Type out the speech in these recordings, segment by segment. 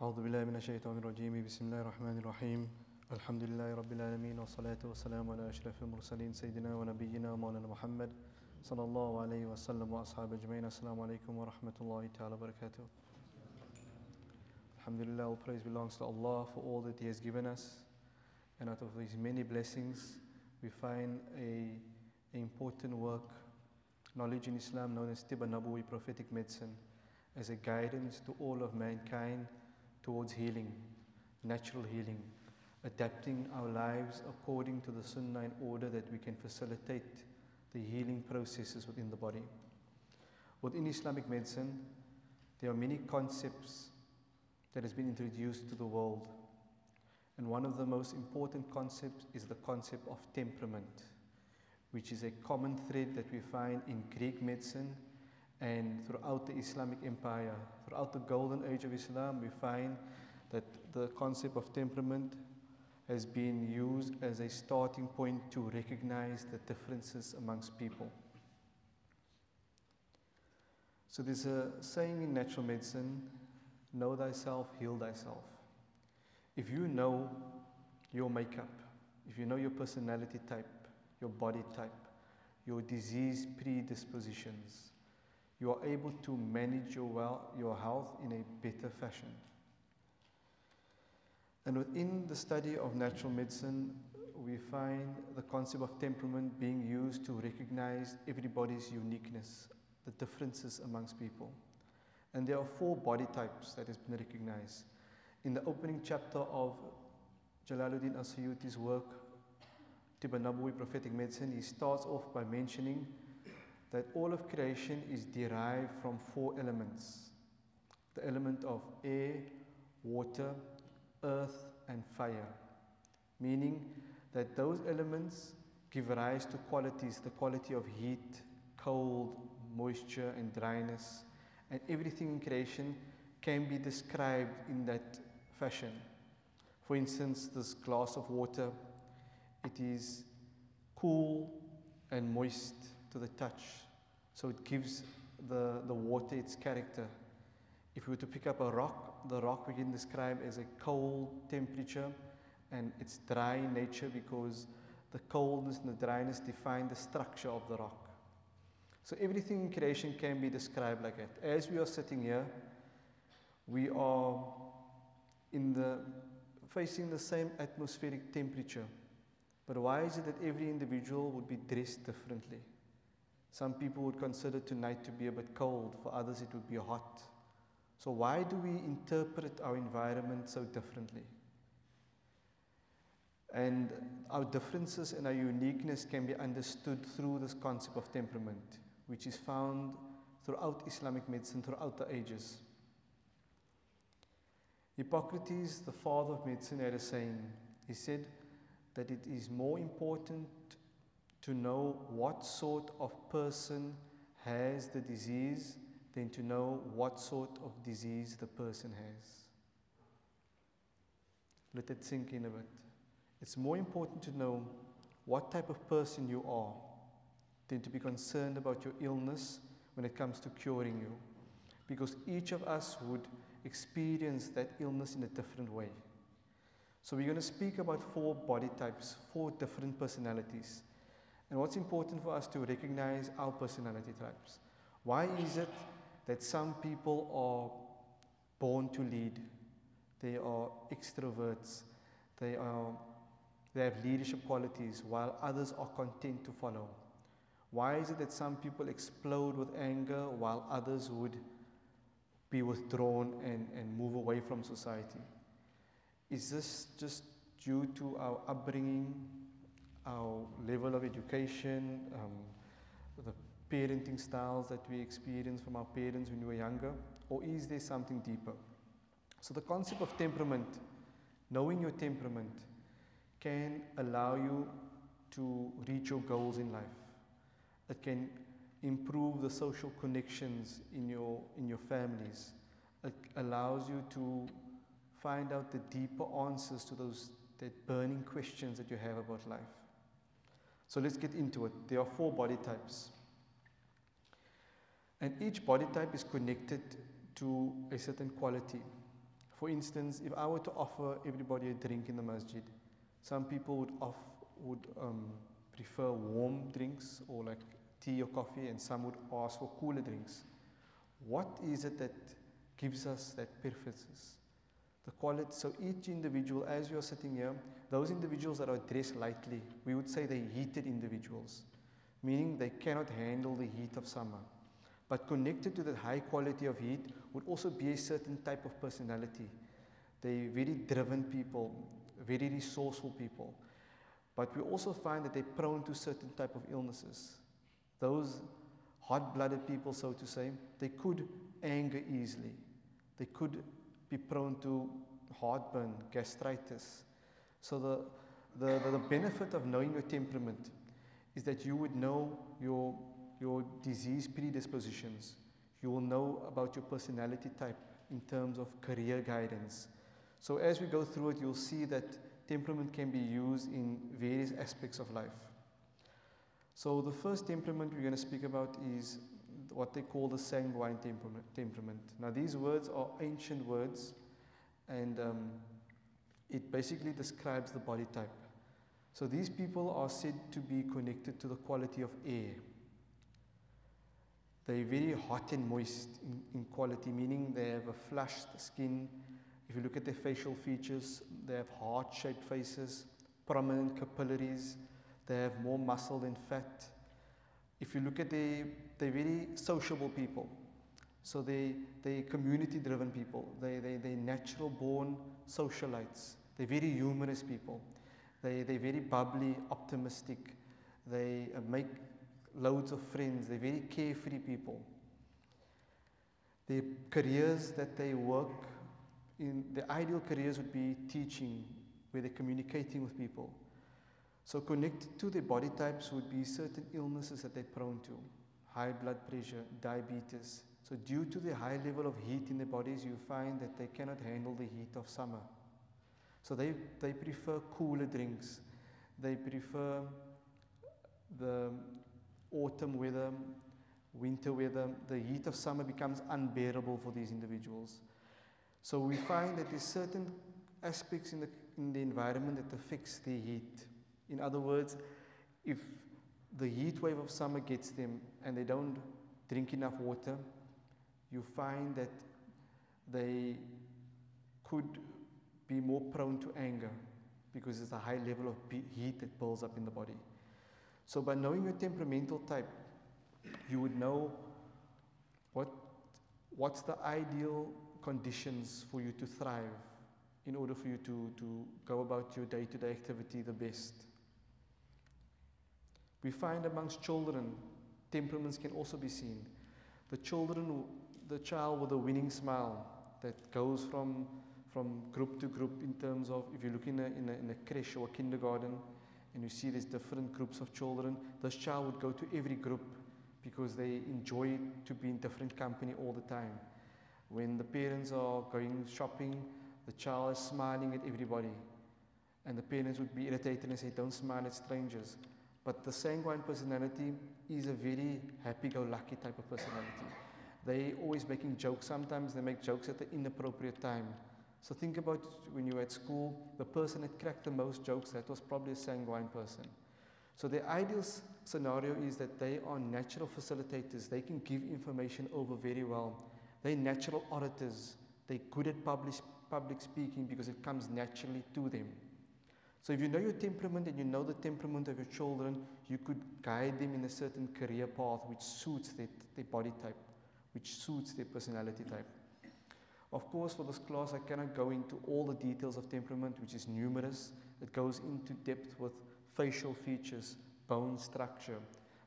أعوذ بالله من الشيطان الرجيم بسم الله الرحمن الرحيم الحمد لله رب العالمين والصلاة والسلام على أشرف المرسلين سيدنا ونبينا مولانا محمد صلى الله عليه وسلم وأصحابه أجمعين السلام عليكم ورحمة الله تعالى وبركاته. Alhamdulillah, all praise belongs to Allah for all that He has given us, and out of His many blessings we find an important work, knowledge in Islam known as Tibb an-Nabawi, prophetic medicine, as a guidance to all of mankind towards healing, natural healing, adapting our lives according to the Sunnah in order that we can facilitate the healing processes within the body. Within Islamic medicine, there are many concepts that has been introduced to the world, and one of the most important concepts is the concept of temperament, which is a common thread that we find in Greek medicine and throughout the Islamic empire. Throughout the golden age of Islam, we find that the concept of temperament has been used as a starting point to recognize the differences amongst people. So there's a saying in natural medicine, know thyself, heal thyself. If you know your makeup, if you know your personality type, your body type, your disease predispositions, you are able to manage your health in a better fashion. And within the study of natural medicine, we find the concept of temperament being used to recognize everybody's uniqueness, the differences amongst people. And there are 4 body types that has been recognized. In the opening chapter of Jalaluddin As-Suyuti's work, Tibb an-Nabawi, prophetic medicine, he starts off by mentioning that all of creation is derived from 4 elements. The element of air, water, earth, and fire. Meaning that those elements give rise to qualities, the quality of heat, cold, moisture, and dryness. And everything in creation can be described in that fashion. For instance, this glass of water, it is cool and moist to the touch. So it gives the water its character. If we were to pick up a rock, the rock we can describe as a cold temperature, and it's dry in nature because the coldness and the dryness define the structure of the rock. So everything in creation can be described like that. As we are sitting here, we are facing the same atmospheric temperature. But why is it that every individual would be dressed differently? Some people would consider tonight to be a bit cold, for others it would be hot. So why do we interpret our environment so differently? And our differences and our uniqueness can be understood through this concept of temperament, which is found throughout Islamic medicine, throughout the ages. Hippocrates, the father of medicine, had a saying. He said that it is more important to know what sort of person has the disease than to know what sort of disease the person has. Let it sink in a bit. It's more important to know what type of person you are than to be concerned about your illness when it comes to curing you. Because each of us would experience that illness in a different way. So we're going to speak about 4 body types, 4 different personalities. And what's important for us to recognize our personality types. Why is it that some people are born to lead? They are extroverts. They have leadership qualities, while others are content to follow. Why is it that some people explode with anger, while others would be withdrawn and move away from society? Is this just due to our upbringing, our level of education, the parenting styles that we experienced from our parents when we were younger, or is there something deeper? So the concept of temperament, knowing your temperament, can allow you to reach your goals in life. It can improve the social connections in your families. It allows you to find out the deeper answers to that burning questions that you have about life. So let's get into it. There are 4 body types. And each body type is connected to a certain quality. For For instance, if I were to offer everybody a drink in the masjid, some people would prefer warm drinks or like tea or coffee, and some would ask for cooler drinks. What is it that gives us that preferences? The quality. So each individual, as you are sitting here, those individuals that are dressed lightly, we would say they're heated individuals, meaning they cannot handle the heat of summer. But connected to that high quality of heat would also be a certain type of personality. They're very driven people, very resourceful people. But we also find that they're prone to certain type of illnesses. Those hot-blooded people, so to say, they could anger easily. They could be prone to heartburn, gastritis. So the benefit of knowing your temperament is that you would know your disease predispositions. You will know about your personality type in terms of career guidance. So as we go through it, you'll see that temperament can be used in various aspects of life. So the first temperament we're going to speak about is what they call the sanguine temperament. Now these words are ancient words, and it basically describes the body type. So these people are said to be connected to the quality of air. They're very hot and moist in quality, meaning they have a flushed skin. If you look at their facial features, they have heart-shaped faces, prominent capillaries, they have more muscle than fat. If you look at they're very sociable people. So they're community-driven people. They're natural-born socialites. They're very humorous people. They're very bubbly, optimistic. They make loads of friends. They're very carefree people. Their careers that they work in, the ideal careers would be teaching, where they're communicating with people. So connected to their body types would be certain illnesses that they're prone to. High blood pressure, diabetes. So due to the high level of heat in their bodies, you find that they cannot handle the heat of summer. So they prefer cooler drinks. They prefer the autumn weather, winter weather. The heat of summer becomes unbearable for these individuals. So we find that there's certain aspects in the environment that affects their heat. In other words, if the heat wave of summer gets them and they don't drink enough water, you find that they could be more prone to anger because there's a high level of heat that builds up in the body. So by knowing your temperamental type, you would know what's the ideal conditions for you to thrive in order for you to go about your day-to-day activity the best. We find amongst children, temperaments can also be seen. The child with a winning smile that goes from group to group in terms of, if you look in a creche or a kindergarten and you see there's different groups of children, this child would go to every group because they enjoy to be in different company all the time. When the parents are going shopping, the child is smiling at everybody. And the parents would be irritated and say, don't smile at strangers. But the sanguine personality is a very happy-go-lucky type of personality. They always making jokes. Sometimes they make jokes at the inappropriate time. So think about when you were at school, the person that cracked the most jokes, that was probably a sanguine person. So the ideal scenario is that they are natural facilitators. They can give information over very well. They're natural orators. They're good at public speaking because it comes naturally to them. So if you know your temperament and you know the temperament of your children, you could guide them in a certain career path which suits their body type, which suits their personality type. Of course, for this class, I cannot go into all the details of temperament, which is numerous. It goes into depth with facial features, bone structure,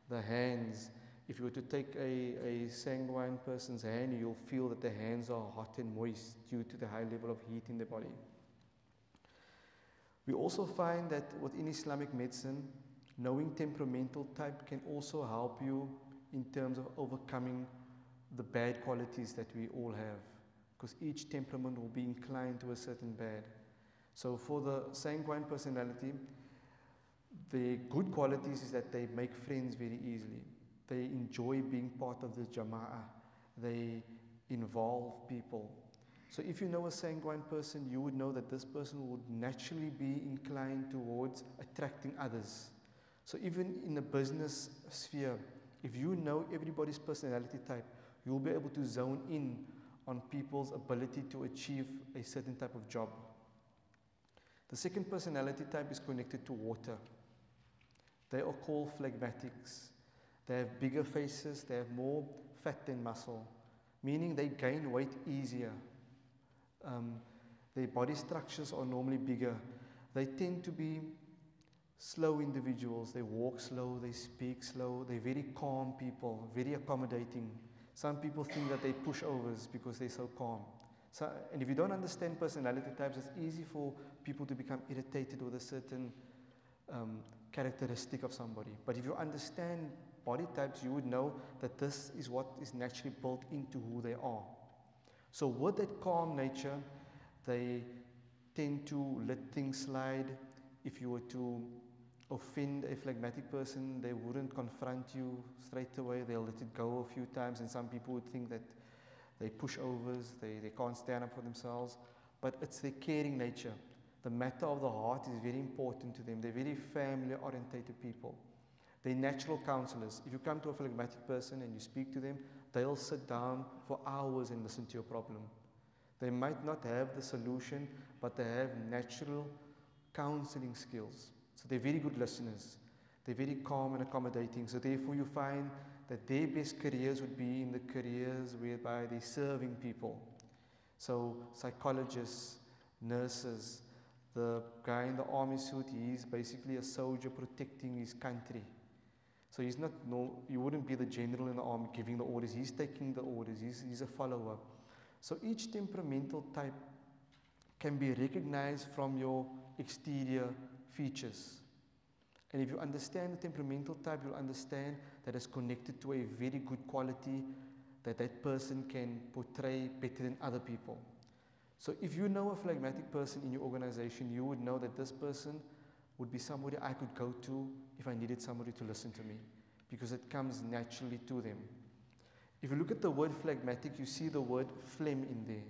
the hands. If you were to take a sanguine person's hand, you'll feel that the hands are hot and moist due to the high level of heat in the body. We also find that within Islamic medicine, knowing temperamental type can also help you in terms of overcoming the bad qualities that we all have, because each temperament will be inclined to a certain bad. So for the sanguine personality, the good qualities is that they make friends very easily. They enjoy being part of the jama'ah. They involve people. So if you know a sanguine person, you would know that this person would naturally be inclined towards attracting others. So even in a business sphere, if you know everybody's personality type, you'll be able to zone in on people's ability to achieve a certain type of job. The second personality type is connected to water. They are called phlegmatics. They have bigger faces, they have more fat than muscle, meaning they gain weight easier. Their body structures are normally bigger. They tend to be slow individuals. They walk slow, they speak slow, they're very calm people, very accommodating. Some people think that they pushovers because they're so calm. So, and if you don't understand personality types, it's easy for people to become irritated with a certain characteristic of somebody. But if you understand body types, you would know that this is what is naturally built into who they are. So with that calm nature, they tend to let things slide. If you were to offend a phlegmatic person, they wouldn't confront you straight away. They'll let it go a few times, and some people would think that they pushovers, they can't stand up for themselves. But it's their caring nature. The matter of the heart is very important to them. They're very family-orientated people. They're natural counselors. If you come to a phlegmatic person and you speak to them, they'll sit down for hours and listen to your problem. They might not have the solution, but they have natural counseling skills. So they're very good listeners. They're very calm and accommodating. So therefore you find that their best careers would be in the careers whereby they're serving people. So psychologists, nurses, the guy in the army suit, he's basically a soldier protecting his country. So he's not, you wouldn't be the general in the army giving the orders. He's taking the orders. He's a follower. So each temperamental type can be recognized from your exterior features. And if you understand the temperamental type, you'll understand that it's connected to a very good quality that that person can portray better than other people. So if you know a phlegmatic person in your organization, you would know that this person would be somebody I could go to if I needed somebody to listen to me, because it comes naturally to them. If you look at the word phlegmatic, you see the word phlegm in there,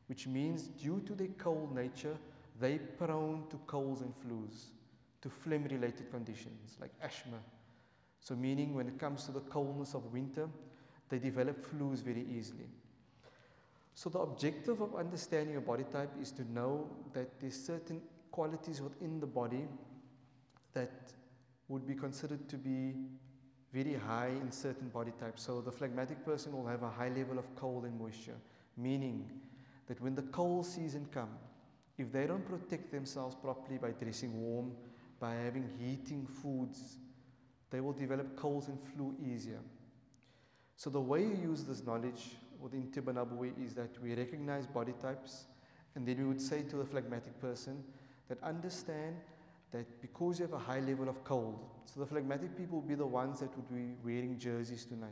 which means due to their cold nature, they're prone to colds and flus, to phlegm-related conditions like asthma. So meaning when it comes to the coldness of winter, they develop flus very easily. So the objective of understanding a body type is to know that there's certain qualities within the body that would be considered to be very high in certain body types. So the phlegmatic person will have a high level of cold and moisture, meaning that when the cold season comes, if they don't protect themselves properly by dressing warm, by having heating foods, they will develop colds and flu easier. So the way you use this knowledge within Tiba Nabawi is that we recognize body types, and then we would say to the phlegmatic person that understand that because you have a high level of cold, so the phlegmatic people will be the ones that would be wearing jerseys tonight,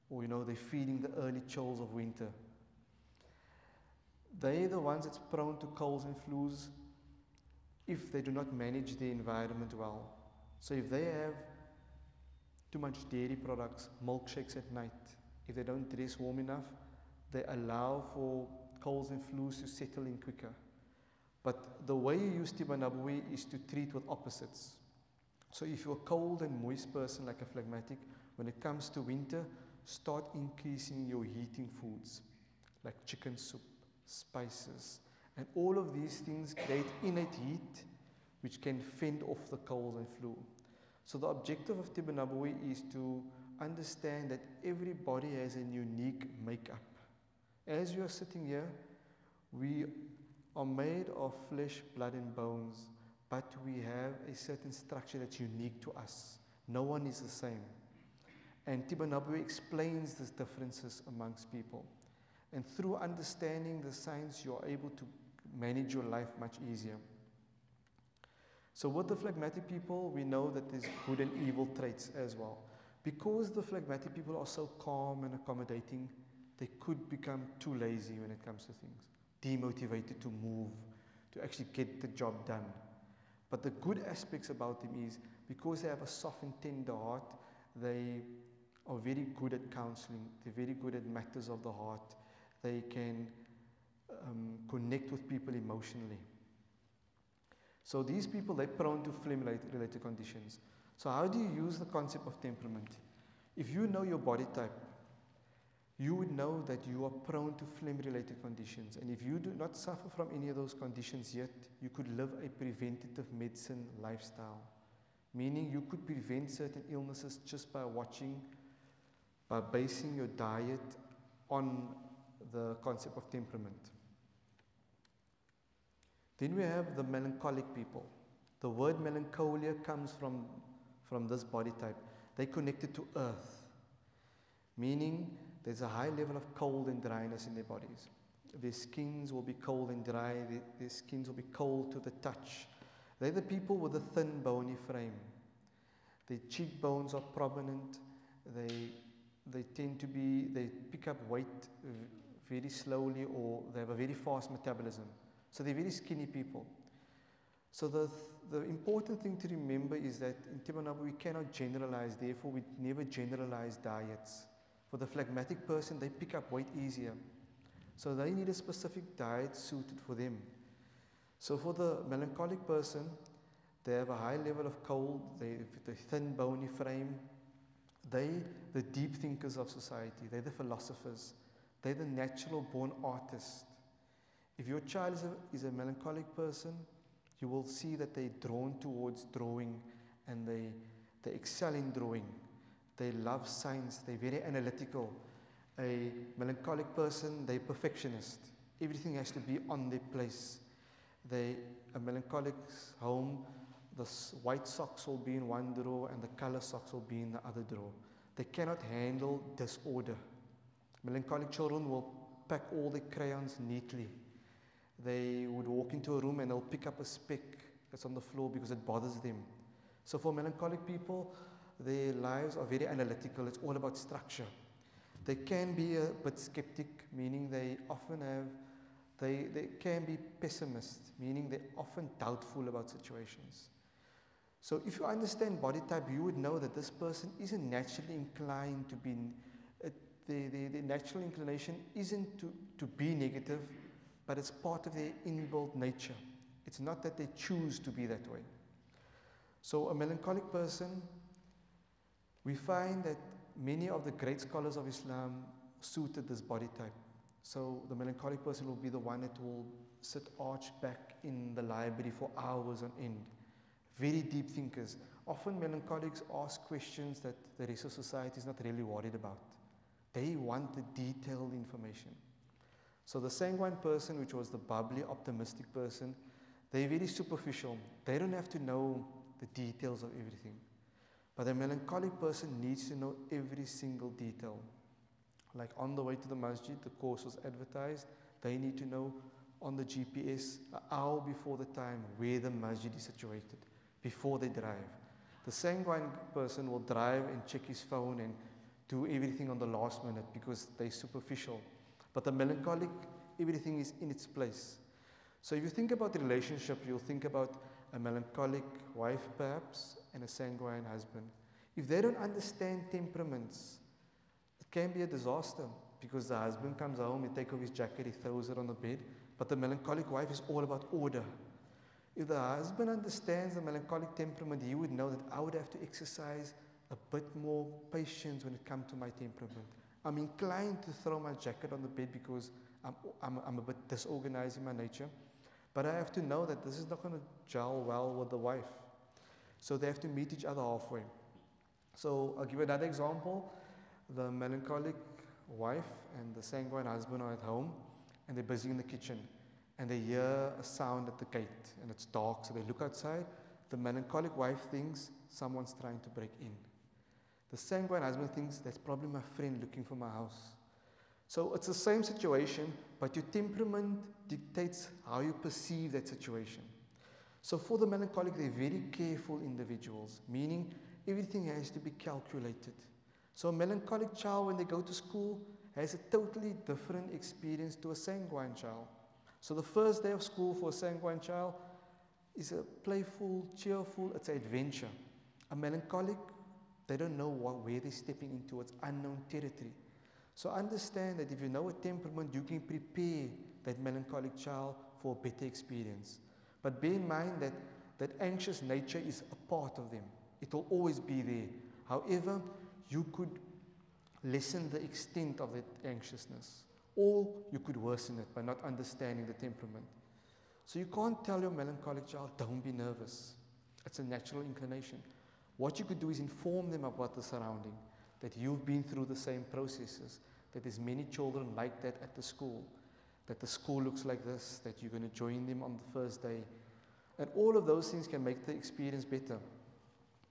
or they're feeling the early chills of winter. They're the ones that's prone to colds and flus if they do not manage their environment well. So if they have too much dairy products, milkshakes at night, if they don't dress warm enough, they allow for colds and flus to settle in quicker. But the way you use Tiba Nabawi is to treat with opposites. So if you're a cold and moist person like a phlegmatic, when it comes to winter, start increasing your heating foods like chicken soup, spices, and all of these things create innate heat which can fend off the cold and flu. So the objective of Tiba Nabawi is to understand that everybody has a unique makeup. As you are sitting here, we are made of flesh, blood and bones, but we have a certain structure that's unique to us. No one is the same. And Tiba Nabawi explains these differences amongst people. And through understanding the science, you are able to manage your life much easier. So with the phlegmatic people, we know that there's good and evil traits as well. Because the phlegmatic people are so calm and accommodating, they could become too lazy when it comes to things, demotivated to move, to actually get the job done. But the good aspects about them is, because they have a soft and tender heart, they are very good at counseling. They're very good at matters of the heart. They can connect with people emotionally. So these people, they're prone to flame-related conditions. So how do you use the concept of temperament? If you know your body type, you would know that you are prone to flame-related conditions. And if you do not suffer from any of those conditions yet, you could live a preventative medicine lifestyle. Meaning you could prevent certain illnesses just by basing your diet on the concept of temperament. Then we have the melancholic people. The word melancholia comes from this body type. They're connected to earth, meaning there's a high level of cold and dryness in their bodies. Their skins will be cold and dry. Their skins will be cold to the touch. They're the people with a thin, bony frame. Their cheekbones are prominent. They pick up weight very slowly, or they have a very fast metabolism. So they're very skinny people. So the important thing to remember is that in Timbanabu we cannot generalize, therefore we never generalize diets. For the phlegmatic person, they pick up weight easier. So they need a specific diet suited for them. So for the melancholic person, they have a high level of cold, they have a thin bony frame. They're the deep thinkers of society, they're the philosophers, they're the natural born artists. If your child is a melancholic person, you will see that they're drawn towards drawing, and they excel in drawing. They love science, they're very analytical. A melancholic person, they're perfectionist. Everything has to be on their place. A melancholic's home, the white socks will be in one drawer and the color socks will be in the other drawer. They cannot handle disorder. Melancholic children will pack all their crayons neatly. They would walk into a room and they'll pick up a speck that's on the floor because it bothers them. So for melancholic people, their lives are very analytical. It's all about structure. They can be a bit skeptic, meaning they can be pessimist, meaning they're often doubtful about situations. So if you understand body type, you would know that this person isn't naturally inclined to be, the natural inclination isn't to be negative, but it's part of their inbuilt nature. It's not that they choose to be that way. So a melancholic person, we find that many of the great scholars of Islam suited this body type. So the melancholic person will be the one that will sit arched back in the library for hours on end. Very deep thinkers. Often melancholics ask questions that the rest of society is not really worried about. They want the detailed information. So the sanguine person, which was the bubbly, optimistic person, they're very superficial. They don't have to know the details of everything. But a melancholic person needs to know every single detail. Like on the way to the masjid, the course was advertised. They need to know on the GPS an hour before the time where the masjid is situated, before they drive. The sanguine person will drive and check his phone and do everything on the last minute because they're superficial. But the melancholic, everything is in its place. So if you think about the relationship, you'll think about a melancholic wife perhaps and a sanguine husband. If they don't understand temperaments, it can be a disaster because the husband comes home, he takes off his jacket, he throws it on the bed, but the melancholic wife is all about order. If the husband understands the melancholic temperament, he would know that I would have to exercise a bit more patience when it comes to my temperament. I'm inclined to throw my jacket on the bed because I'm a bit disorganized in my nature. But I have to know that this is not going to gel well with the wife. So they have to meet each other halfway. So I'll give another example. The melancholic wife and the sanguine husband are at home and they're busy in the kitchen. And they hear a sound at the gate and it's dark, so they look outside. The melancholic wife thinks someone's trying to break in. The sanguine husband thinks that's probably my friend looking for my house. So it's the same situation, but your temperament dictates how you perceive that situation. So for the melancholic, they're very careful individuals, meaning everything has to be calculated. So a melancholic child, when they go to school, has a totally different experience to a sanguine child. So the first day of school for a sanguine child is a playful, cheerful, it's an adventure. A melancholic, they don't know where they're stepping into. It's unknown territory. So understand that if you know a temperament, you can prepare that melancholic child for a better experience. But bear in mind that that anxious nature is a part of them. It will always be there. However, you could lessen the extent of that anxiousness, or you could worsen it by not understanding the temperament. So you can't tell your melancholic child, don't be nervous. It's a natural inclination. What you could do is inform them about the surrounding, that you've been through the same processes, that there's many children like that at the school, that the school looks like this, that you're going to join them on the first day. And all of those things can make the experience better.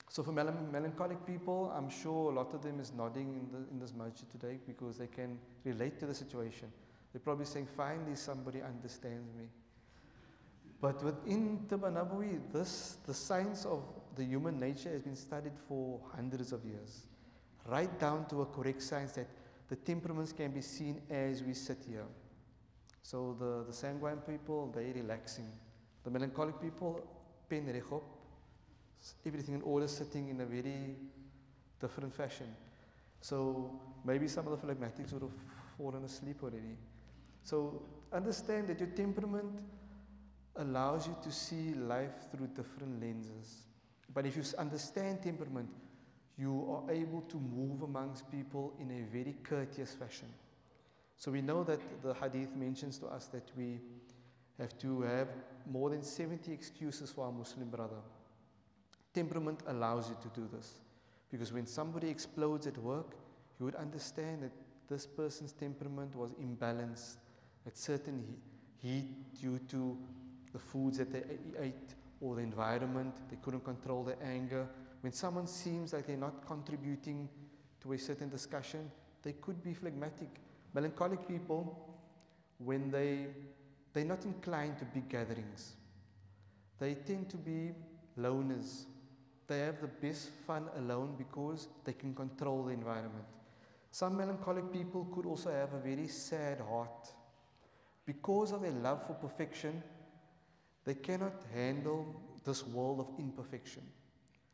So for melancholic people, I'm sure a lot of them is nodding in this masjid today because they can relate to the situation. They're probably saying, finally somebody understands me. But within Tibba Nabawi, the science of the human nature has been studied for hundreds of years, right down to a correct science that the temperaments can be seen as we sit here. So the sanguine people, they're relaxing. The melancholic people, pen rechop, everything in order, sitting in a very different fashion. So maybe some of the phlegmatics would have fallen asleep already. So understand that your temperament allows you to see life through different lenses. But if you understand temperament, you are able to move amongst people in a very courteous fashion. So we know that the hadith mentions to us that we have to have more than 70 excuses for our Muslim brother. Temperament allows you to do this. Because when somebody explodes at work, you would understand that this person's temperament was imbalanced, at certain heat due to the foods that they ate or the environment. They couldn't control their anger. When someone seems like they're not contributing to a certain discussion, they could be phlegmatic. Melancholic people, when they're not inclined to big gatherings. They tend to be loners. They have the best fun alone because they can control the environment. Some melancholic people could also have a very sad heart. Because of their love for perfection, they cannot handle this world of imperfection.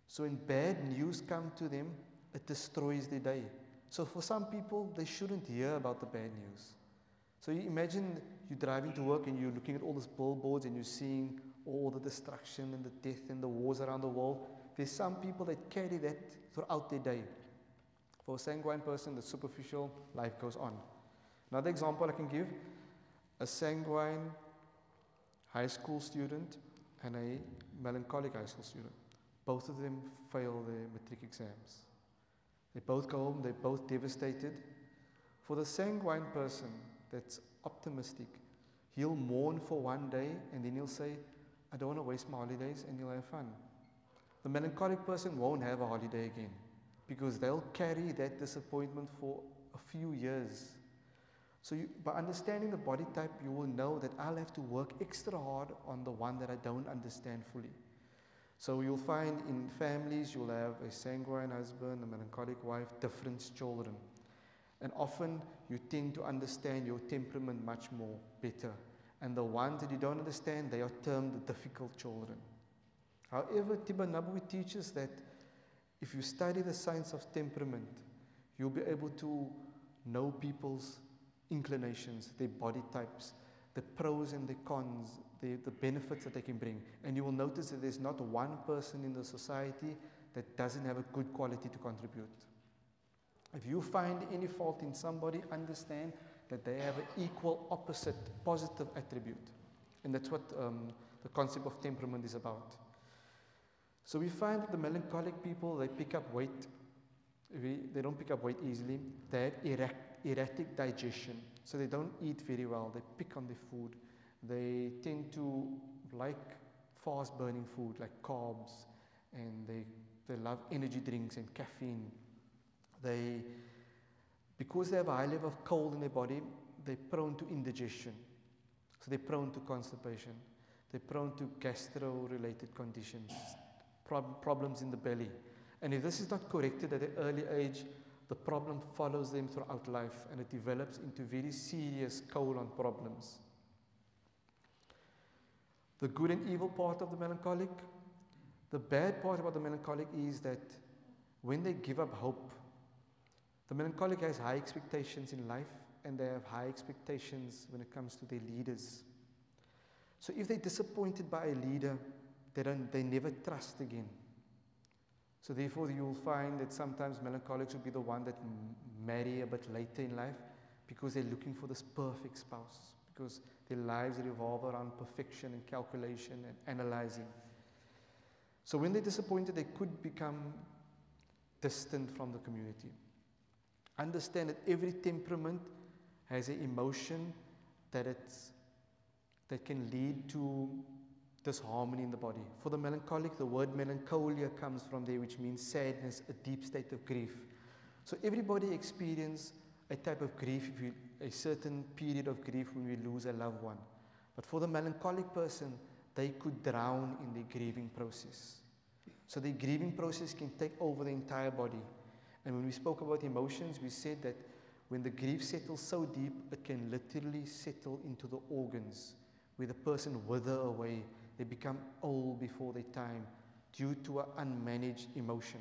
So when bad news comes to them, it destroys their day. So for some people, they shouldn't hear about the bad news. So you imagine you're driving to work and you're looking at all these billboards and you're seeing all the destruction and the death and the wars around the world. There's some people that carry that throughout their day. For a sanguine person, the superficial life goes on. Another example I can give, a sanguine high school student and a melancholic high school student. Both of them fail their matric exams. They both go home, they're both devastated. For the sanguine person that's optimistic, he'll mourn for one day and then he'll say, I don't want to waste my holidays, and he'll have fun. The melancholic person won't have a holiday again because they'll carry that disappointment for a few years. So by understanding the body type, you will know that I'll have to work extra hard on the one that I don't understand fully. So you'll find in families, you'll have a sanguine husband, a melancholic wife, different children. And often you tend to understand your temperament much more better. And the ones that you don't understand, they are termed the difficult children. However, Tibba Nabawi teaches that if you study the science of temperament, you'll be able to know people's inclinations, their body types, the pros and the cons, the benefits that they can bring. And you will notice that there's not one person in the society that doesn't have a good quality to contribute. If you find any fault in somebody, understand that they have an equal opposite positive attribute. And that's what the concept of temperament is about. So we find that the melancholic people, they pick up weight. They don't pick up weight easily. They have erratic digestion. So they don't eat very well. They pick on their food. They tend to like fast-burning food, like carbs. And they love energy drinks and caffeine. Because they have a high level of cold in their body, they're prone to indigestion. So they're prone to constipation. They're prone to gastro-related conditions, problems in the belly. And if this is not corrected at an early age, the problem follows them throughout life and it develops into very serious colon problems. The good and evil part of the melancholic. The bad part about the melancholic is that when they give up hope, the melancholic has high expectations in life and they have high expectations when it comes to their leaders. So if they're disappointed by a leader, they never trust again. So therefore you'll find that sometimes melancholics will be the one that marry a bit later in life because they're looking for this perfect spouse, because their lives revolve around perfection and calculation and analyzing. So when they're disappointed, they could become distant from the community. Understand that every temperament has an emotion that can lead to disharmony in the body. For the melancholic, the word melancholia comes from there, which means sadness, a deep state of grief. So everybody experiences a type of grief, a certain period of grief when we lose a loved one. But for the melancholic person, they could drown in their grieving process. So the grieving process can take over the entire body. And when we spoke about emotions, we said that when the grief settles so deep, it can literally settle into the organs, where the person wither away. They become old before their time due to an unmanaged emotion.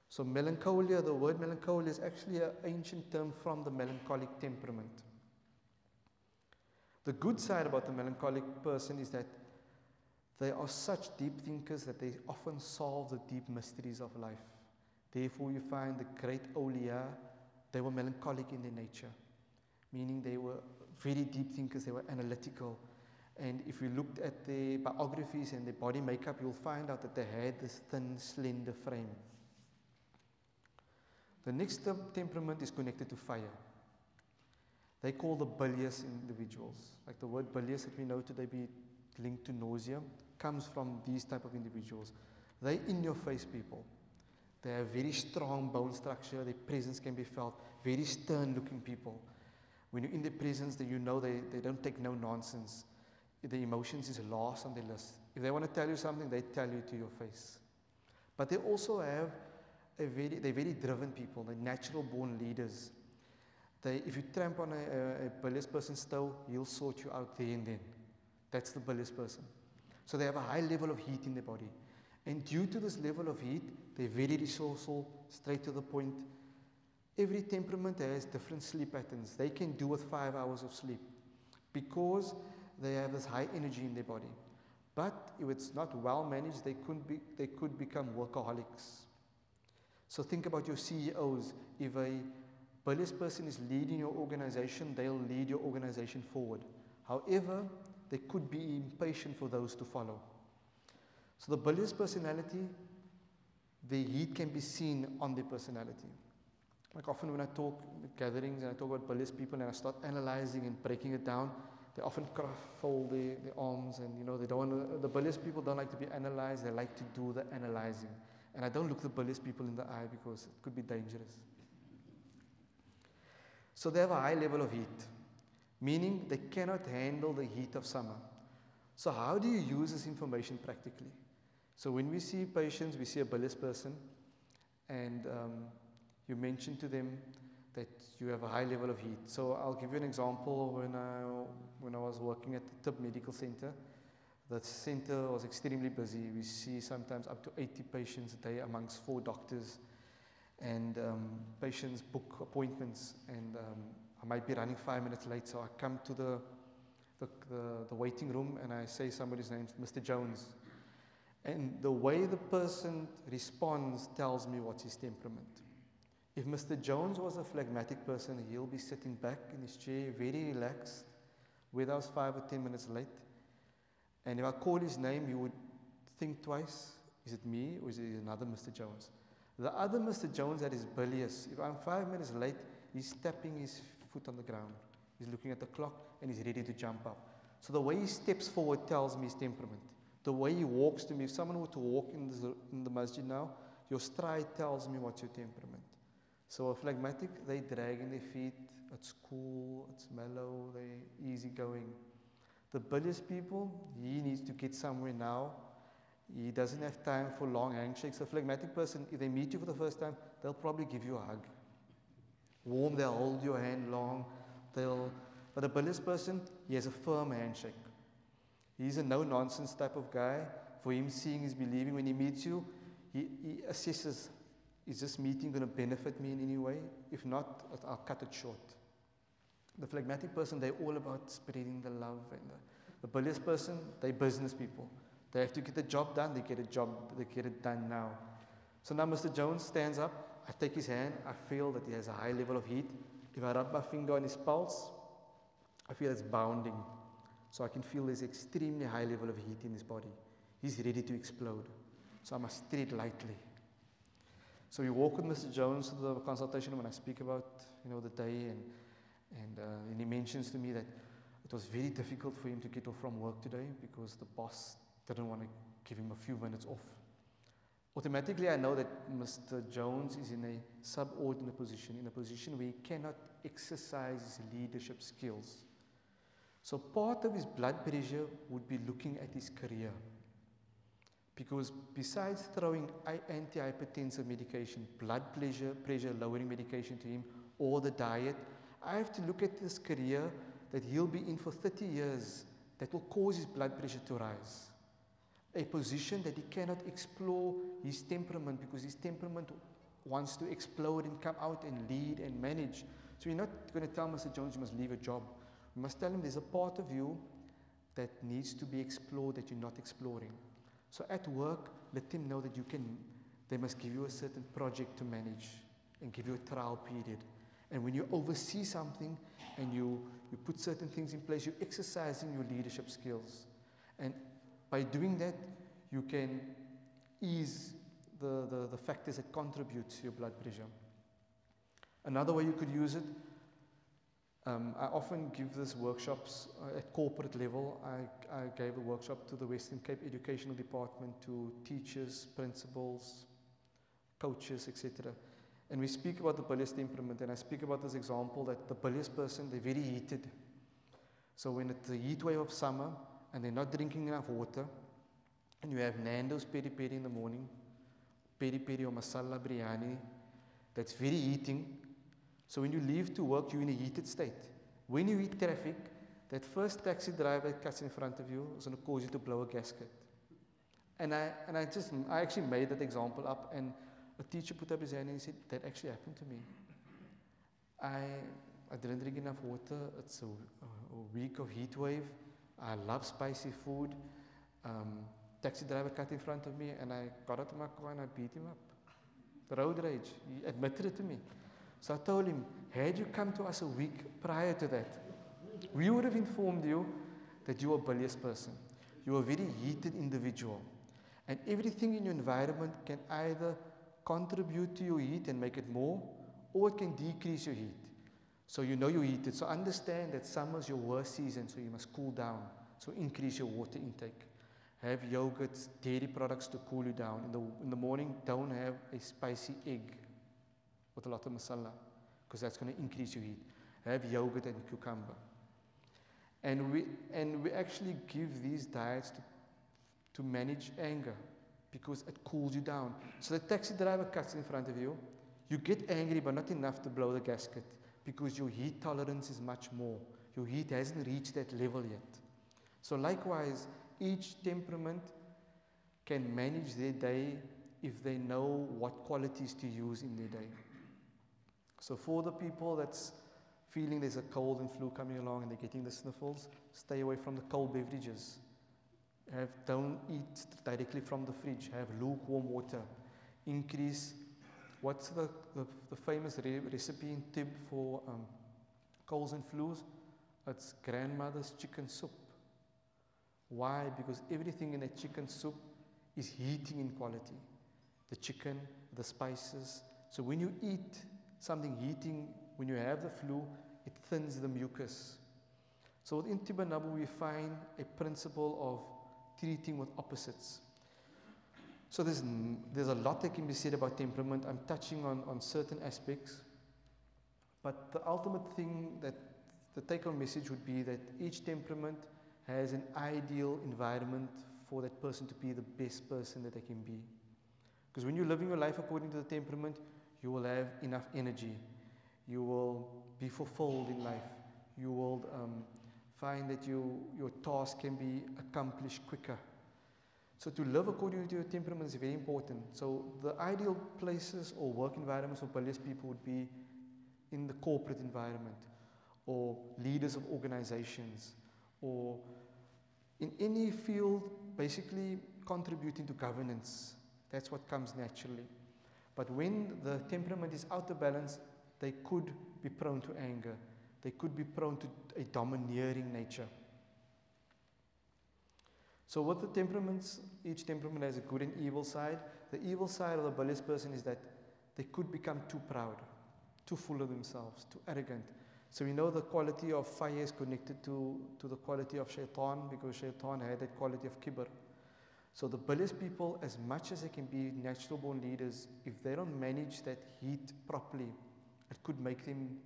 So melancholia, the word melancholia is actually an ancient term from the melancholic temperament. The good side about the melancholic person is that they are such deep thinkers that they often solve the deep mysteries of life. Therefore, you find the great awliya, they were melancholic in their nature, meaning they were very deep thinkers, they were analytical. And if you looked at their biographies and their body makeup, you'll find out that they had this thin, slender frame. The next temperament is connected to fire. They call the bilious individuals. Like the word bilious that we know today be linked to nausea comes from these type of individuals. They're in-your-face people. They have very strong bone structure. Their presence can be felt. Very stern-looking people. When you're in their presence, then you know they don't take no nonsense. The emotions is last on their list. If they want to tell you something, they tell you to your face. But they also have they're very driven people. They're natural-born leaders. If you tramp on a bilious person's toe, he'll sort you out there and then. That's the bilious person. So they have a high level of heat in their body. And due to this level of heat, they're very resourceful, straight to the point. Every temperament has different sleep patterns. They can do with 5 hours of sleep because they have this high energy in their body. But if it's not well managed, they could become workaholics. So think about your CEOs. If a bilious person is leading your organization, they'll lead your organization forward. However, they could be impatient for those to follow. So the bilious personality, the heat can be seen on their personality. Like often when I talk at gatherings and I talk about bilious people and I start analyzing and breaking it down, they often fold their arms and they don't want to, the bilious people don't like to be analyzed, they like to do the analyzing. And I don't look the bilious people in the eye because it could be dangerous. So they have a high level of heat, meaning they cannot handle the heat of summer. So how do you use this information practically? So when we see patients, we see a bilious person, and you mention to them that you have a high level of heat. So I'll give you an example. When I was working at the TIP Medical Center, the center was extremely busy. We see sometimes up to 80 patients a day amongst 4 doctors, and patients book appointments, and I might be running 5 minutes late, so I come to the waiting room and I say somebody's name, Mr. Jones. And the way the person responds tells me what's his temperament. If Mr. Jones was a phlegmatic person, he'll be sitting back in his chair, very relaxed, whether I was 5 or 10 minutes late. And if I call his name, he would think twice, is it me or is it another Mr. Jones? The other Mr. Jones that is bilious, if I'm 5 minutes late, he's tapping his foot on the ground. He's looking at the clock and he's ready to jump up. So the way he steps forward tells me his temperament. The way he walks to me, if someone were to walk in the masjid now, your stride tells me what's your temperament. So a phlegmatic, they drag in their feet, it's cool, it's mellow, they're easygoing. The bilious people, he needs to get somewhere now. He doesn't have time for long handshakes. A phlegmatic person, if they meet you for the first time, they'll probably give you a hug. Warm, they'll hold your hand long. But a bilious person, he has a firm handshake. He's a no-nonsense type of guy. For him, seeing is believing. When he meets you, he assesses, is this meeting going to benefit me in any way? If not, I'll cut it short. The phlegmatic person, they're all about spreading the love. And the bilious person, they're business people. They have to get the job done, they get it done now. So now Mr. Jones stands up, I take his hand, I feel that he has a high level of heat. If I rub my finger on his pulse, I feel it's bounding. So I can feel there's extremely high level of heat in his body. He's ready to explode. So I must tread lightly. So we walk with Mr. Jones to the consultation when I speak about, the day, and he mentions to me that it was very difficult for him to get off from work today because the boss didn't want to give him a few minutes off. Automatically, I know that Mr. Jones is in a subordinate position, in a position where he cannot exercise his leadership skills. So part of his blood pressure would be looking at his career. Because besides throwing antihypertensive medication, blood pressure lowering medication to him, or the diet, I have to look at this career that he'll be in for 30 years that will cause his blood pressure to rise. A position that he cannot explore his temperament because his temperament wants to explode and come out and lead and manage. So we're not going to tell Mr. Jones you must leave a job. We must tell him there's a part of you that needs to be explored that you're not exploring. So at work, let them know that they must give you a certain project to manage and give you a trial period. And when you oversee something and you put certain things in place, you're exercising your leadership skills. And by doing that, you can ease the factors that contribute to your blood pressure. Another way you could use it, I often give these workshops at corporate level. I gave a workshop to the Western Cape Educational Department, to teachers, principals, coaches, etc. And we speak about the bilious temperament, and I speak about this example that the bilious person, they're very heated. So when it's the heat wave of summer and they're not drinking enough water, and you have Nando's peri peri in the morning, peri peri or masala biryani, that's very heating. So when you leave to work, you're in a heated state. When you hit traffic, that first taxi driver that cuts in front of you is going to cause you to blow a gasket. And I actually made that example up, and a teacher put up his hand and he said, that actually happened to me. I didn't drink enough water. It's a week of heat wave. I love spicy food. Taxi driver cut in front of me, and I got out of my car and I beat him up. The road rage. He admitted it to me. So I told him, had you come to us a week prior to that, we would have informed you that you are a bilious person. You are a very heated individual. And everything in your environment can either contribute to your heat and make it more, or it can decrease your heat. So you know you're heated. So understand that summer is your worst season, so you must cool down. So increase your water intake. Have yogurts, dairy products to cool you down. In the morning, don't have a spicy egg with a lot of masala, because that's going to increase your heat. Have yogurt and cucumber. And we actually give these diets to manage anger, because it cools you down. So the taxi driver cuts in front of you, you get angry but not enough to blow the gasket, because your heat tolerance is much more. Your heat hasn't reached that level yet. So likewise, each temperament can manage their day if they know what qualities to use in their day. So for the people that's feeling there's a cold and flu coming along and they're getting the sniffles, stay away from the cold beverages. Don't eat directly from the fridge. Have lukewarm water. Increase, what's the famous recipe in Tib for colds and flus? It's grandmother's chicken soup. Why? Because everything in a chicken soup is heating in quality. The chicken, the spices. So when you eat something heating, when you have the flu, it thins the mucus. So within Tiba Nabu, we find a principle of treating with opposites. So there's a lot that can be said about temperament. I'm touching on certain aspects. But the ultimate thing, that the take-home message would be that each temperament has an ideal environment for that person to be the best person that they can be. Because when you're living your life according to the temperament, you will have enough energy. You will be fulfilled in life. You will find that your task can be accomplished quicker. So to live according to your temperament is very important. So the ideal places or work environments for bilious people would be in the corporate environment, or leaders of organizations, or in any field, basically contributing to governance. That's what comes naturally. But when the temperament is out of balance, they could be prone to anger. They could be prone to a domineering nature. So with the temperaments, each temperament has a good and evil side. The evil side of the bilious person is that they could become too proud, too full of themselves, too arrogant. So we know the quality of fire is connected to the quality of shaitan, because shaitan had that quality of kibr. So the bilious people, as much as they can be natural born leaders, if they don't manage that heat properly, it could make them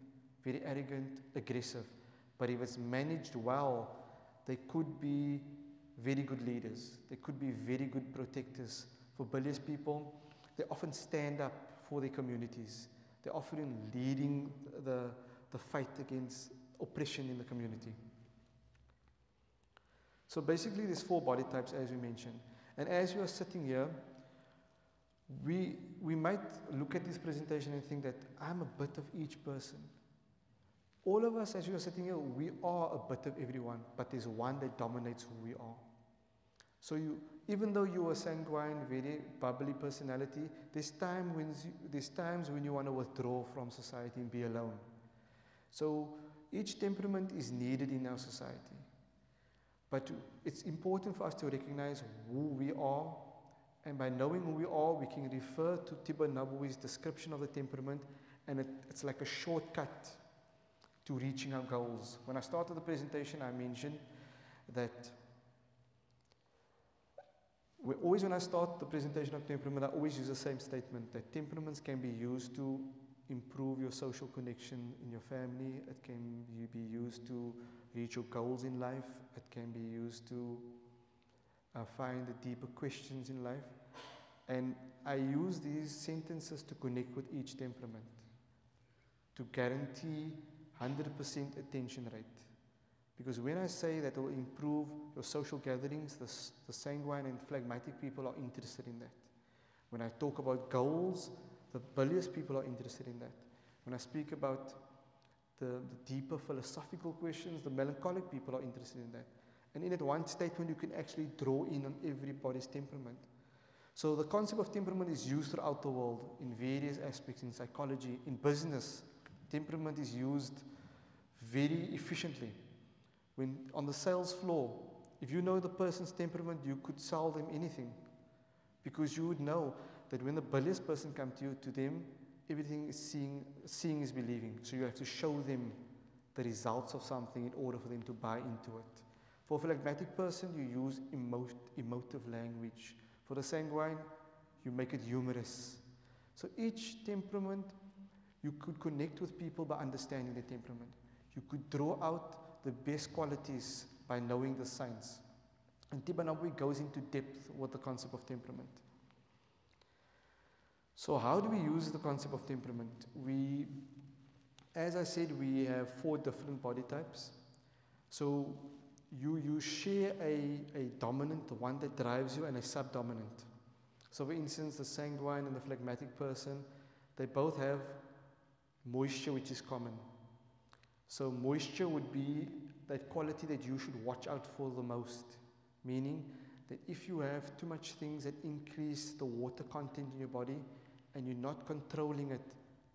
very arrogant, aggressive. But if it's managed well, they could be very good leaders. They could be very good protectors. For bilious people, they often stand up for their communities. They're often leading the fight against oppression in the community. So basically there's 4 body types, as we mentioned. And as you are sitting here, we might look at this presentation and think that I'm a bit of each person. All of us, as you are sitting here, we are a bit of everyone, but there's one that dominates who we are. So even though you are sanguine, very bubbly personality, there's times when you want to withdraw from society and be alone. So each temperament is needed in our society. But it's important for us to recognize who we are, and by knowing who we are, we can refer to Tibba Nabawi's description of the temperament, and it's like a shortcut to reaching our goals. When I started the presentation, I mentioned that when I start the presentation of temperament, I always use the same statement, that temperaments can be used to improve your social connection in your family. It can be used to reach your goals in life. It can be used to find the deeper questions in life. And I use these sentences to connect with each temperament, to guarantee 100% attention rate. Because when I say that it will improve your social gatherings, the sanguine and phlegmatic people are interested in that. When I talk about goals, the bilious people are interested in that. When I speak about the deeper philosophical questions, the melancholic people are interested in that. And in that one statement, you can actually draw in on everybody's temperament. So the concept of temperament is used throughout the world in various aspects, in psychology, in business. Temperament is used very efficiently. When on the sales floor, if you know the person's temperament, you could sell them anything. Because you would know that when the bilious person comes to them, everything is seeing is believing. So you have to show them the results of something in order for them to buy into it. For a phlegmatic person, you use emotive language. For the sanguine, you make it humorous. So each temperament, you could connect with people by understanding the temperament. You could draw out the best qualities by knowing the signs. And Tibba Nabawi goes into depth with the concept of temperament. So how do we use the concept of temperament? As I said, we have 4 different body types. So you share a dominant, the one that drives you, and a subdominant. So for instance, the sanguine and the phlegmatic person, they both have moisture, which is common. So moisture would be that quality that you should watch out for the most, meaning that if you have too much things that increase the water content in your body and you're not controlling it,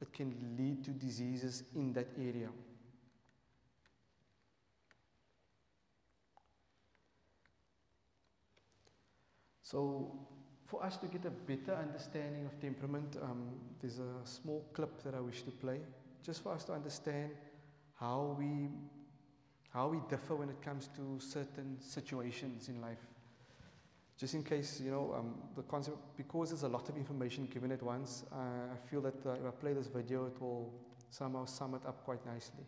it can lead to diseases in that area. So for us to get a better understanding of temperament, there's a small clip that I wish to play, just for us to understand how we differ when it comes to certain situations in life. Just in case, the concept, because there's a lot of information given at once, I feel that if I play this video, it will somehow sum it up quite nicely.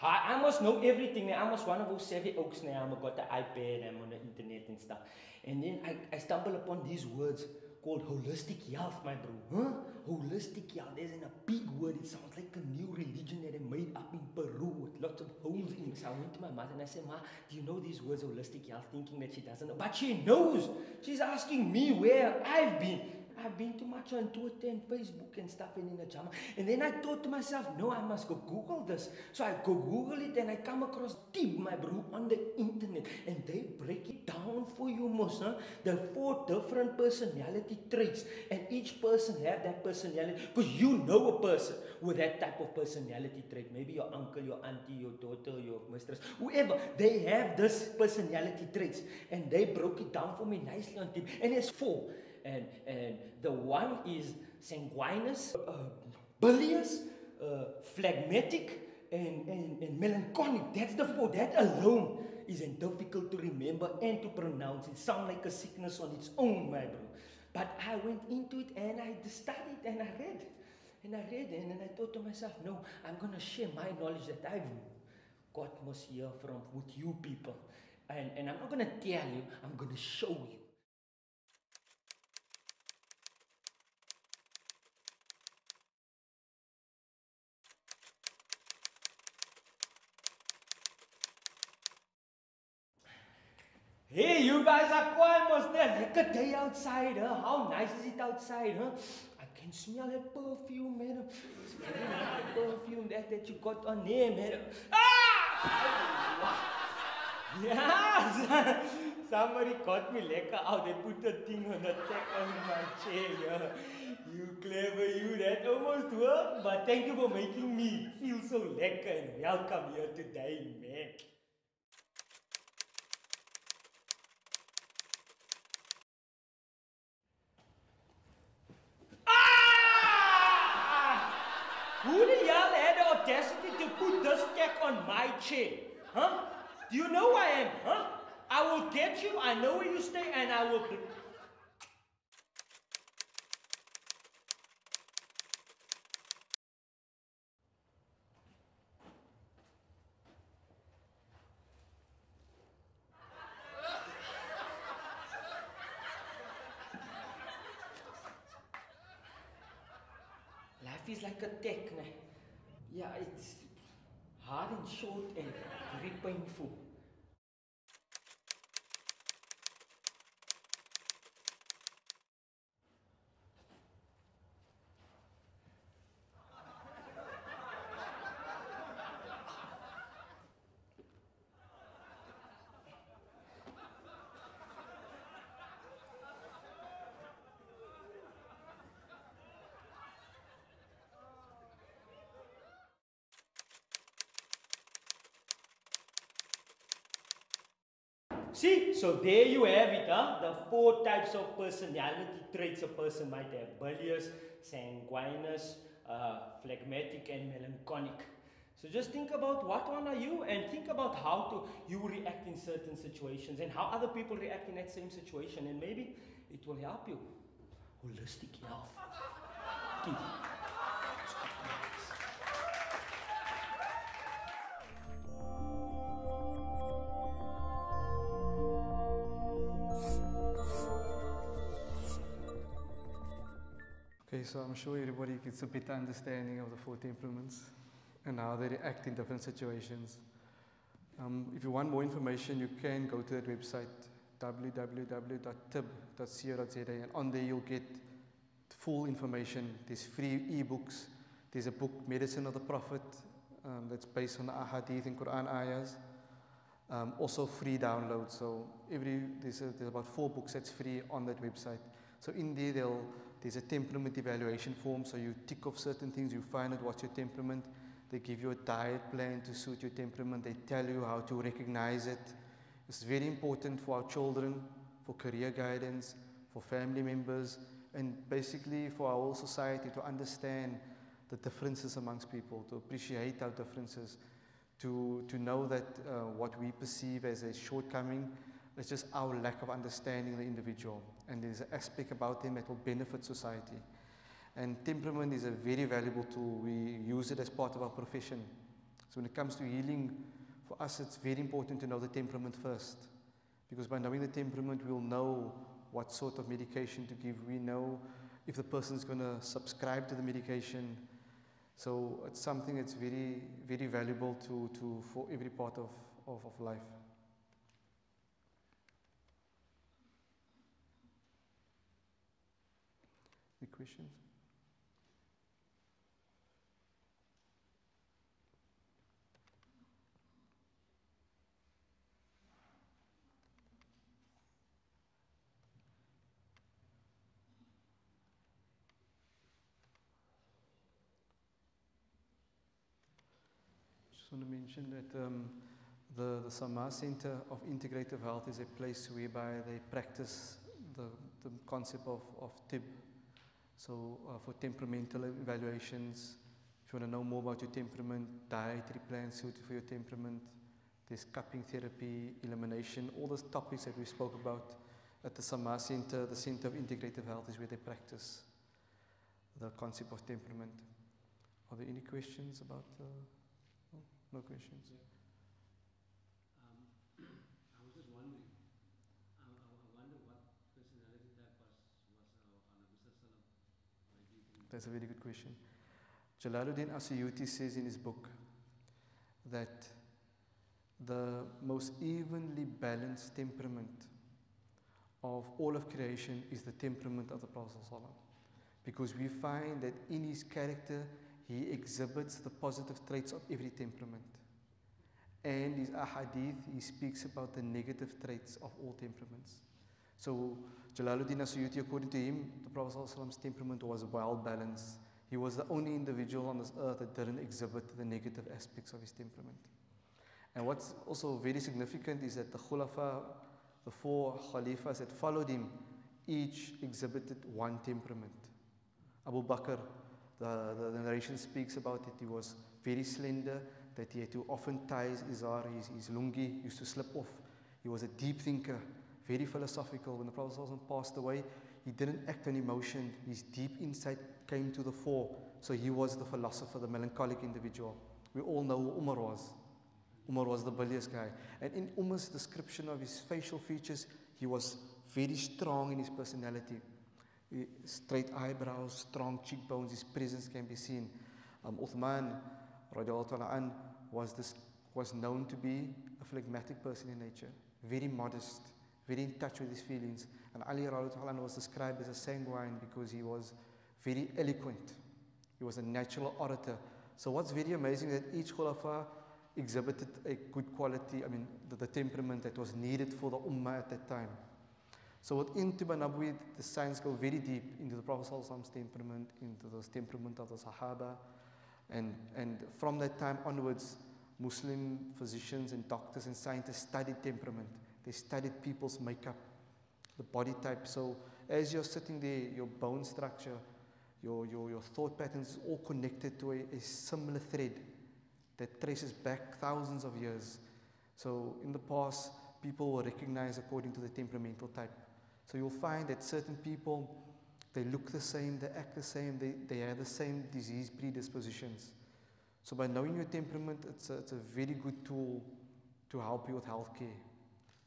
I almost know everything. I almost one of those savvy oaks now. I've got the iPad, I'm on the internet and stuff. And then I stumble upon these words, called holistic health, my bro. Huh? Holistic health. There's a big word. It sounds like a new religion that they made up in Peru with lots of holes in it. So I went to my mother and I said, Ma, do you know these words holistic health? Thinking that she doesn't know. But she knows. She's asking me where I've been. I've been too much on Twitter and Facebook and stuff and in the jama. And then I thought to myself, no, I must go Google this. So I go Google it and I come across deep, my bro, on the internet. And they break it down for you, most. Huh? The 4 different personality traits. And each person have that personality. Because you know a person with that type of personality trait. Maybe your uncle, your auntie, your daughter, your mistress, whoever. They have this personality traits. And they broke it down for me nicely on deep. And it's 4. And the one is sanguinous, bilious, phlegmatic, and melancholic. That's the 4. That alone isn't difficult to remember and to pronounce. It sounds like a sickness on its own, my bro. But I went into it and I studied and I read. And then I thought to myself, no, I'm going to share my knowledge that I've got most here from with you people. And I'm not going to tell you, I'm going to show you. Hey, you guys are almost there. Lekker day outside, huh? How nice is it outside, huh? I can smell that perfume, man. It's very nice perfume that you got on there, man. Ah! Yeah, somebody got me lekker out. They put a thing on the tech on my chair, yeah. You clever, you. That almost worked, but thank you for making me feel so lekker and welcome here today, man. Who the hell had the audacity to put this tech on my chair? Huh? Do you know who I am? Huh? I will get you, I know where you stay, and I will... Life is like a tech, nah. Yeah, it's hard and short and very painful. See, so there you have it, huh? The 4 types of personality traits a person might have. Bilious, sanguinous, phlegmatic, and melancholic. So just think about what one are you and think about how you react in certain situations and how other people react in that same situation, and maybe it will help you. Holistic health. Okay, so I'm sure everybody gets a better understanding of the 4 temperaments and how they react in different situations. If you want more information, you can go to that website, www.tib.co.za, and on there you'll get full information. There's free ebooks. There's a book, Medicine of the Prophet, that's based on the ahadith and Qur'an ayahs. Also free download. So there's about 4 books that's free on that website. So in there there's a temperament evaluation form. So you tick off certain things, you find out what's your temperament. They give you a diet plan to suit your temperament. They tell you how to recognize it. It's very important for our children, for career guidance, for family members, and basically for our whole society to understand the differences amongst people, to appreciate our differences, to know that what we perceive as a shortcoming is just our lack of understanding the individual, and there's an aspect about them that will benefit society. And temperament is a very valuable tool. We use it as part of our profession. So when it comes to healing, for us it's very important to know the temperament first, because by knowing the temperament we'll know what sort of medication to give. We know if the person is going to subscribe to the medication. So it's something that's very, very valuable for every part of life. Any questions? Just want to mention that the Sama Center of Integrative Health is a place whereby they practice the concept of TIB. So for temperamental evaluations, if you want to know more about your temperament, dietary plans suited for your temperament, there's cupping therapy, elimination, all those topics that we spoke about at the Sama Center, the Center of Integrative Health is where they practice the concept of temperament. Are there any questions about no questions? Yeah. I was just wondering, I wonder what personality type was our Nabi Sallallahu. That's a very good question. Jalaluddin Asuyuti says in his book that the most evenly balanced temperament of all of creation is the temperament of the Prophet ﷺ. Because we find that in his character, he exhibits the positive traits of every temperament. And his ahadith, he speaks about the negative traits of all temperaments. So Jalaluddin Asuyuti, according to him, the Prophet ﷺ's temperament was well balanced. He was the only individual on this earth that didn't exhibit the negative aspects of his temperament. And what's also very significant is that the Khulafa, the four Khalifas that followed him, each exhibited one temperament. Abu Bakr, the narration speaks about it, he was very slender, that he had to often tie his izar, his lungi, used to slip off. He was a deep thinker, very philosophical. When the Prophet ﷺ passed away, he didn't act on emotion. His deep insight came to the fore. So he was the philosopher, the melancholic individual. We all know who Umar was. Umar was the bilious guy. And in Umar's description of his facial features, he was very strong in his personality. Straight eyebrows, strong cheekbones, his presence can be seen. Uthman radiallahu anh, was known to be a phlegmatic person in nature, very modest, very in touch with his feelings. And Ali radiallahu anh was described as a sanguine because he was very eloquent. He was a natural orator. So what's very amazing is that each Khulafa exhibited a good quality, the temperament that was needed for the Ummah at that time. So within Tib an-Nabawi, the science go very deep into the Prophet ﷺ's temperament, into the temperament of the Sahaba. And from that time onwards, Muslim physicians and doctors and scientists studied temperament. They studied people's makeup, the body type. So as you're sitting there, your bone structure, your thought patterns is all connected to a similar thread that traces back thousands of years. So in the past, people were recognized according to the temperamental type. So you'll find that certain people, they look the same, they act the same, they have the same disease predispositions. So by knowing your temperament, it's a very good tool to help you with healthcare,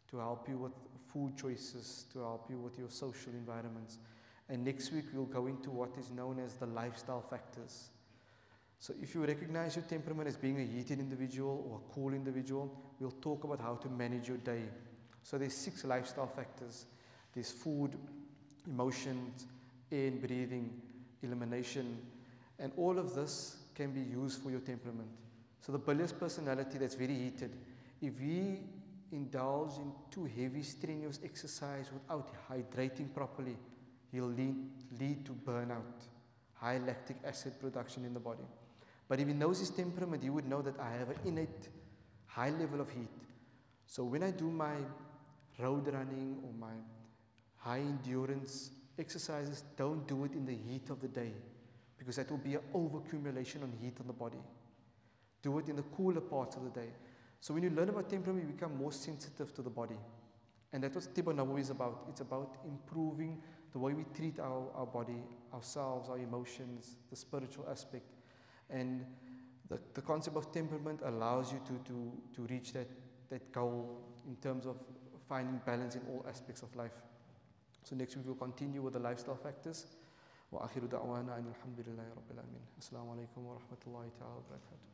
to help you with food choices, to help you with your social environments. And next week, we'll go into what is known as the lifestyle factors. So if you recognize your temperament as being a heated individual or a cool individual, we'll talk about how to manage your day. So there's 6 lifestyle factors. There's food, emotions, air and breathing, elimination, and all of this can be used for your temperament. So the bilious personality that's very heated, if we indulge in too heavy, strenuous exercise without hydrating properly, he'll lead to burnout, high lactic acid production in the body. But if he knows his temperament, he would know that I have an innate high level of heat. So when I do my road running or my high endurance exercises, don't do it in the heat of the day, because that will be an overaccumulation on heat on the body. Do it in the cooler parts of the day. So when you learn about temperament, you become more sensitive to the body. And that's what Tib an-Nabawi is about. It's about improving the way we treat our body, ourselves, our emotions, the spiritual aspect. And the concept of temperament allows you to reach that goal in terms of finding balance in all aspects of life. So next week we'll continue with the lifestyle factors. وآخر دعوانا أن الحمد لله رب العالمين. السلام عليكم ورحمة الله تعالى وبركاته.